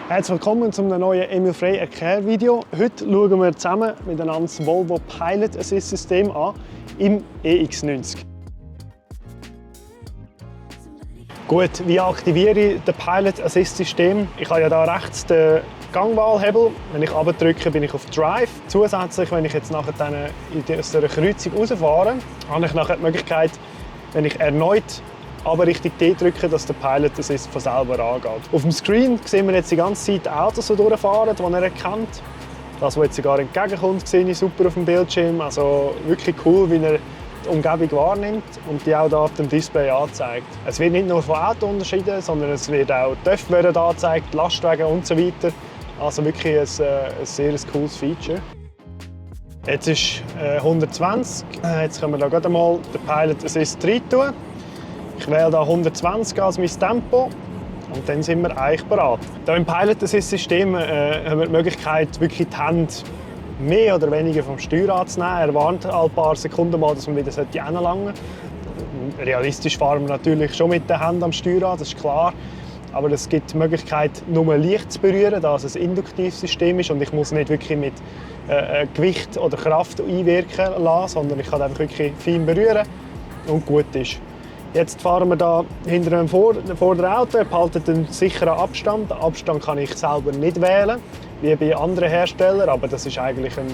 Herzlich willkommen zu einem neuen Emil Frey Erklärvideo. Heute schauen wir zusammen miteinander das Volvo Pilot Assist System an im EX90. Gut, wie aktiviere ich das Pilot Assist System? Ich habe ja hier rechts den Gangwahlhebel. Wenn ich runterdrücke, bin ich auf Drive. Zusätzlich, wenn ich jetzt nachher aus dieser Kreuzung rausfahre, habe ich nachher die Möglichkeit, wenn ich erneut aber Richtung D drücken, dass der Pilot Assist von selber angeht. Auf dem Screen sehen wir jetzt die ganze Zeit Autos, die durchfahren, die er erkennt. Das, was jetzt sogar entgegenkommt, sehe ich super auf dem Bildschirm. Also wirklich cool, wie er die Umgebung wahrnimmt und die auch hier auf dem Display anzeigt. Es wird nicht nur von Autos unterschieden, sondern es wird auch TÜV angezeigt, Lastwagen und so weiter. Also wirklich ein sehr cooles Feature. Jetzt ist 120. Jetzt können wir da gerade mal den Pilot Assist rein tun. Ich wähle hier 120 als mein Tempo und dann sind wir eigentlich bereit. Hier im Pilot Assist System haben wir die Möglichkeit, wirklich die Hände mehr oder weniger vom Steuer anzunehmen. Er warnt alle paar Sekunden mal, dass man wieder hinlangen sollte. Realistisch fahren wir natürlich schon mit den Händen am Steuer an, das ist klar. Aber es gibt die Möglichkeit, nur leicht zu berühren, da es ein induktives System ist und ich muss nicht wirklich mit Gewicht oder Kraft einwirken lassen, sondern ich kann einfach wirklich fein berühren und gut ist. Jetzt fahren wir da hinter einem vorderen Auto, er behaltet einen sicheren Abstand. Den Abstand kann ich selber nicht wählen, wie bei anderen Herstellern, aber das ist eigentlich ein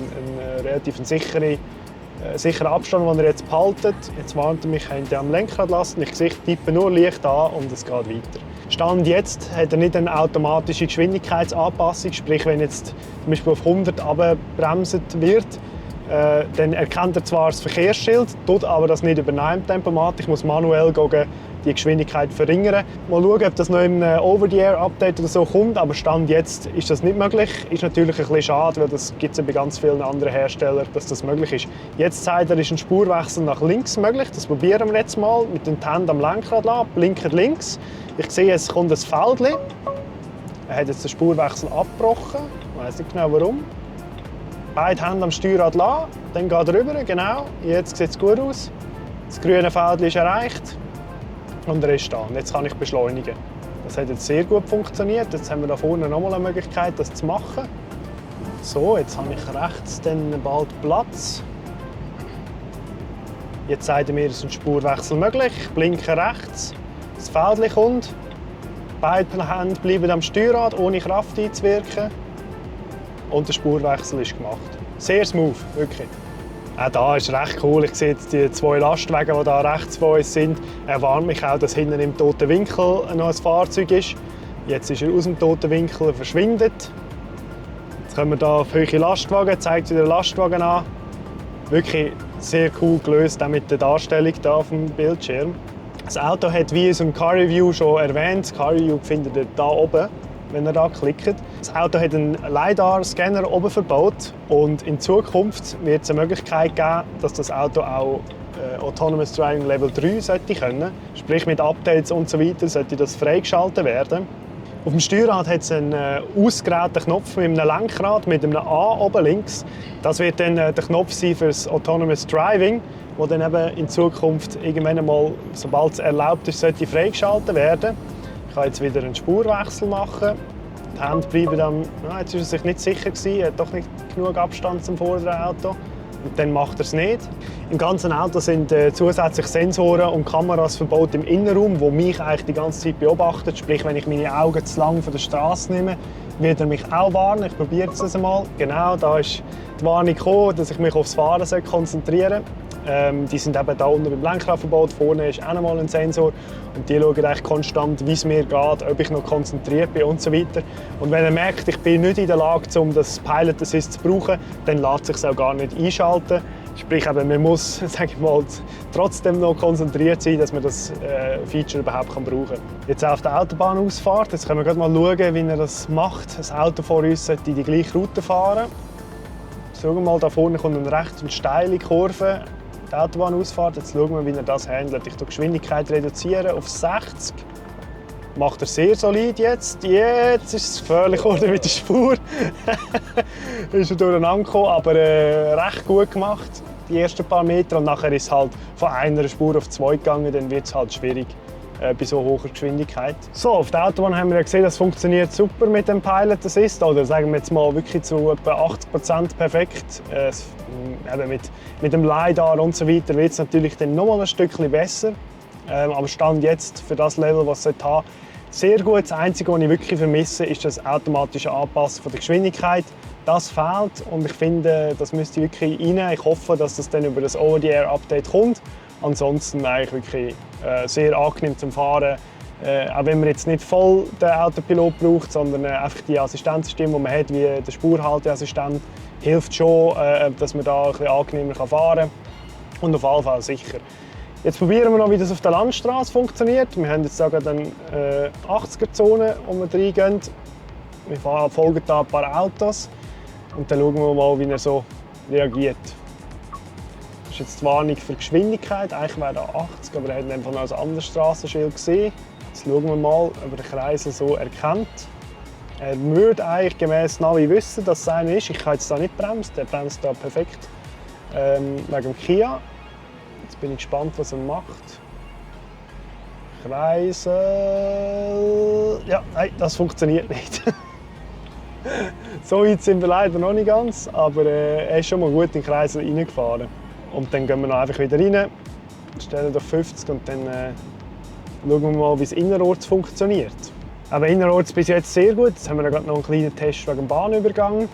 relativ sicherer Abstand, den er jetzt behaltet. Jetzt warnt er mich hinter am Lenkrad lassen, ich tippe nur leicht an und es geht weiter. Stand jetzt hat er nicht eine automatische Geschwindigkeitsanpassung, sprich wenn jetzt zum Beispiel auf 100 runtergebremst wird, dann erkennt er zwar das Verkehrsschild, tut aber das nicht übernehmen im Tempomat. Ich muss manuell die Geschwindigkeit verringern. Mal schauen, ob das noch im Over-the-Air-Update oder so kommt, aber Stand jetzt ist das nicht möglich. Ist natürlich ein bisschen schade, weil das gibt es ja bei ganz vielen anderen Herstellern, dass das möglich ist. Jetzt sagt er, ist ein Spurwechsel nach links möglich. Das probieren wir jetzt mal mit den Händen am Lenkrad lassen, blinken links. Ich sehe, es kommt ein Feldchen. Er hat jetzt den Spurwechsel abgebrochen. Ich weiß nicht genau warum. Beide Hände am Steuerrad lassen, dann geht er rüber, genau. Jetzt sieht es gut aus. Das grüne Feld ist erreicht und er ist da. Und jetzt kann ich beschleunigen. Das hat jetzt sehr gut funktioniert. Jetzt haben wir da vorne nochmal eine Möglichkeit, das zu machen. So, jetzt habe ich rechts dann bald Platz. Jetzt sagt er mir, es ist ein Spurwechsel möglich. Ich blinke rechts, das Feld kommt. Beide Hände bleiben am Steuerrad, ohne Kraft einzuwirken. Und der Spurwechsel ist gemacht. Sehr smooth, wirklich. Auch da ist recht cool. Ich sehe jetzt die zwei Lastwagen, die da rechts von uns sind. Er warnt mich auch, dass hinten im toten Winkel noch ein Fahrzeug ist. Jetzt ist er aus dem toten Winkel verschwindet. Jetzt kommen wir hier auf höhere Lastwagen, zeigt wieder den Lastwagen an. Wirklich sehr cool gelöst, auch mit der Darstellung hier auf dem Bildschirm. Das Auto hat, wie in unserem Car Review schon erwähnt, das Car Review findet ihr hier oben, wenn ihr da klickt. Das Auto hat einen LiDAR-Scanner oben verbaut und in Zukunft wird es eine Möglichkeit geben, dass das Auto auch Autonomous Driving Level 3 sollte können. Sprich mit Updates und so weiter sollte das freigeschaltet werden. Auf dem Steuerrad hat es einen ausgeräten Knopf mit einem Lenkrad mit einem A oben links. Das wird dann der Knopf sein für das Autonomous Driving, wo dann eben in Zukunft irgendwann einmal, sobald es erlaubt ist, sollte freigeschaltet werden. Ich kann jetzt wieder einen Spurwechsel machen. Die Hände bleiben dann, jetzt war er sich nicht sicher gewesen, er hat doch nicht genug Abstand zum vorderen Auto. Und dann macht er es nicht. Im ganzen Auto sind zusätzlich Sensoren und Kameras verbaut im Innenraum, die mich eigentlich die ganze Zeit beobachtet. Sprich, wenn ich meine Augen zu lang von der Straße nehme, wird er mich auch warnen. Ich probiere es einmal. Genau, da ist die Warnung gekommen, dass ich mich aufs Fahren konzentrieren soll. Die sind eben da unten beim Lenkrad verbaut. Vorne ist auch nochmal ein Sensor. Und die schauen eigentlich konstant, wie es mir geht, ob ich noch konzentriert bin und so weiter. Und wenn er merkt, ich bin nicht in der Lage, um das Pilot Assist zu brauchen, dann lässt es sich auch gar nicht einschalten. Sprich, eben, man muss sage ich mal, trotzdem noch konzentriert sein, dass man das Feature überhaupt brauchen kann. Jetzt auf der Autobahnausfahrt. Jetzt können wir gerade mal schauen, wie er das macht. Das Auto vor uns sollte die gleiche Route fahren. Schauen wir mal, da vorne kommt eine recht steile Kurve. Die Autobahnausfahrt. Jetzt schauen wir, wie er das handelt. Ich reduziere die Geschwindigkeit auf 60. Macht er sehr solid jetzt. Jetzt ist es gefährlich geworden mit der Spur. Ist er durcheinander gekommen, aber recht gut gemacht. Die ersten paar Meter und nachher ist es halt von einer Spur auf zwei gegangen, dann wird es halt schwierig. bei so hoher Geschwindigkeit. So, auf der Autobahn haben wir ja gesehen, das funktioniert super mit dem Pilot Assist, oder sagen wir jetzt mal wirklich zu etwa 80% perfekt. Mit dem LiDAR und so weiter wird es natürlich dann noch mal ein Stückchen besser. Aber Stand jetzt für das Level, was es hat, sehr gut. Das Einzige, was ich wirklich vermisse, ist das automatische Anpassen der Geschwindigkeit. Das fehlt und ich finde, das müsste wirklich rein. Ich hoffe, dass das dann über das Over-the-Air-Update kommt. Ansonsten eigentlich wirklich sehr angenehm zum Fahren. Auch wenn man jetzt nicht voll den Autopilot braucht, sondern einfach die Assistenzsysteme, die man hat, wie der Spurhalteassistent, hilft schon, dass man da ein bisschen angenehmer fahren kann. Und auf jeden Fall sicher. Jetzt probieren wir noch, wie das auf der Landstraße funktioniert. Wir haben jetzt sogar eine 80er-Zone, wo wir reingehen. Wir folgen da ein paar Autos und dann schauen wir mal, wie er so reagiert. Das ist jetzt die Warnung für Geschwindigkeit. Eigentlich wäre da 80, aber er hat einfach noch ein anderes Strassenschild gesehen. Jetzt schauen wir mal, ob er den Kreisel so erkennt. Er würde eigentlich gemäss Navi wissen, dass es einer ist. Ich kann jetzt da nicht bremsen. Er bremst da perfekt wegen dem Kia. Jetzt bin ich gespannt, was er macht. Kreisel. Ja, nein, das funktioniert nicht. So weit sind wir leider noch nicht ganz, aber er ist schon mal gut in den Kreisel reingefahren. Und dann gehen wir noch einfach wieder rein, stellen auf 50 und dann schauen wir mal, wie es innerorts funktioniert. Aber innerorts bis jetzt sehr gut. Jetzt haben wir gerade noch einen kleinen Test wegen dem Bahnübergang.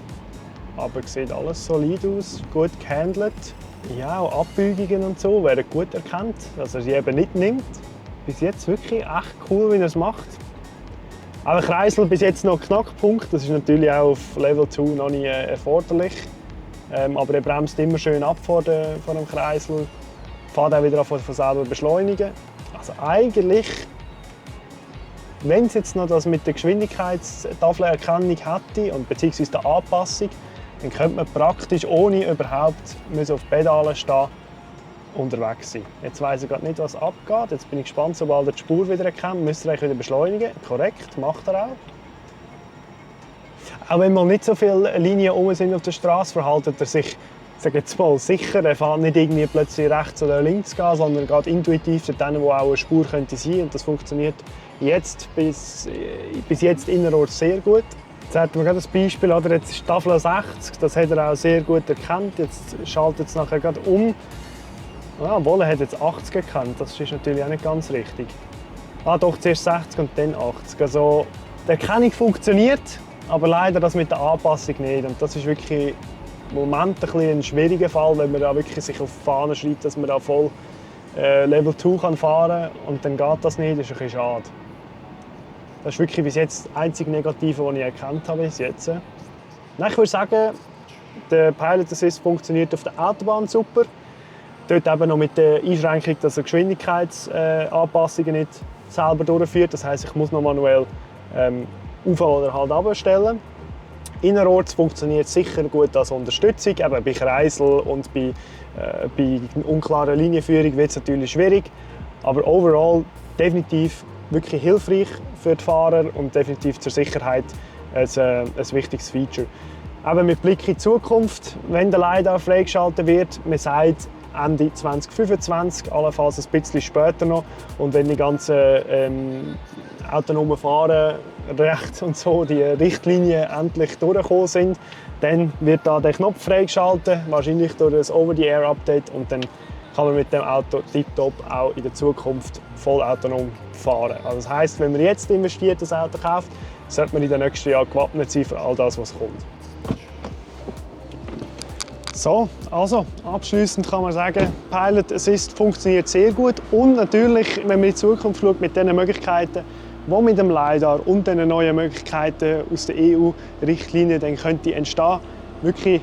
Aber sieht alles solid aus, gut gehandelt. Ja, auch Abbiegungen und so werden gut erkannt, dass er sie eben nicht nimmt. Bis jetzt wirklich echt cool, wie er es macht. Aber Kreisel bis jetzt noch Knackpunkt. Das ist natürlich auch auf Level 2 noch nicht erforderlich. Aber er bremst immer schön ab vor dem Kreisel. Fährt auch wieder von selber beschleunigen. Also eigentlich, wenn es jetzt noch das mit der Geschwindigkeitstafelerkennung hätte und beziehungsweise der Anpassung, dann könnte man praktisch ohne überhaupt auf Pedalen stehen unterwegs sein. Jetzt weiss ich gerade nicht, was abgeht. Jetzt bin ich gespannt, sobald er die Spur wieder erkennt, müsste er wieder beschleunigen. Korrekt, macht er auch. Auch wenn mal nicht so viele Linien rum sind auf der Straße, verhält er sich, sage jetzt mal, sicher. Er fährt nicht irgendwie plötzlich rechts oder links gehen, sondern geht intuitiv dorthin, wo auch eine Spur könnte sein. Und das funktioniert jetzt bis jetzt innerorts sehr gut. Jetzt hatten wir gerade ein Beispiel, oder? Jetzt ist Tafel 60, das hat er auch sehr gut erkannt. Jetzt schaltet es nachher gerade um. Ja, obwohl er hat jetzt 80 erkannt, das ist natürlich auch nicht ganz richtig. Ah doch, zuerst 60 und dann 80. Also die Erkennung funktioniert, aber leider das mit der Anpassung nicht. Und das ist wirklich im Moment ein schwieriger Fall, wenn man da wirklich sich auf die Fahne schreibt, dass man da voll Level 2 fahren kann und dann geht das nicht, das ist ein bisschen schade. Das ist wirklich bis jetzt das einzige Negative, das ich erkannt habe bis jetzt. Nein, ich würde sagen, der Pilot Assist funktioniert auf der Autobahn super. Dort eben noch mit der Einschränkung, dass er Geschwindigkeitsanpassungen nicht selber durchführt. Das heisst, ich muss noch manuell auf- oder halt abstellen. Innerorts funktioniert sicher gut als Unterstützung. Eben bei Kreisel und bei unklarer Linienführung wird es natürlich schwierig. Aber overall definitiv wirklich hilfreich für die Fahrer und definitiv zur Sicherheit ein wichtiges Feature. Eben mit Blick in die Zukunft, wenn der LiDAR freigeschaltet wird, man sagt Ende 2025, allenfalls ein bisschen später noch. Und wenn die ganzen autonomen Fahren rechts und so, die Richtlinien endlich durchgekommen sind, dann wird da der Knopf freigeschaltet, wahrscheinlich durch das Over-the-Air-Update, und dann kann man mit dem Auto tiptop auch in der Zukunft voll autonom fahren. Also das heisst, wenn man jetzt investiert, das Auto kauft, sollte man in den nächsten Jahren gewappnet sein für all das, was kommt. So, also abschliessend kann man sagen, Pilot Assist funktioniert sehr gut und natürlich, wenn man in die Zukunft schaut, mit den Möglichkeiten, die mit dem LiDAR und den neuen Möglichkeiten aus der EU-Richtlinie dann könnte entstehen, wirklich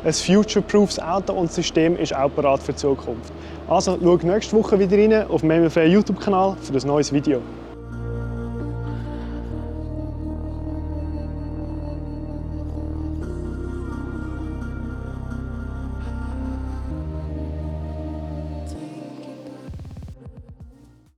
ein future-proofes Auto und das System ist auch bereit für die Zukunft. Also schau nächste Woche wieder rein auf dem MFA YouTube-Kanal für ein neues Video.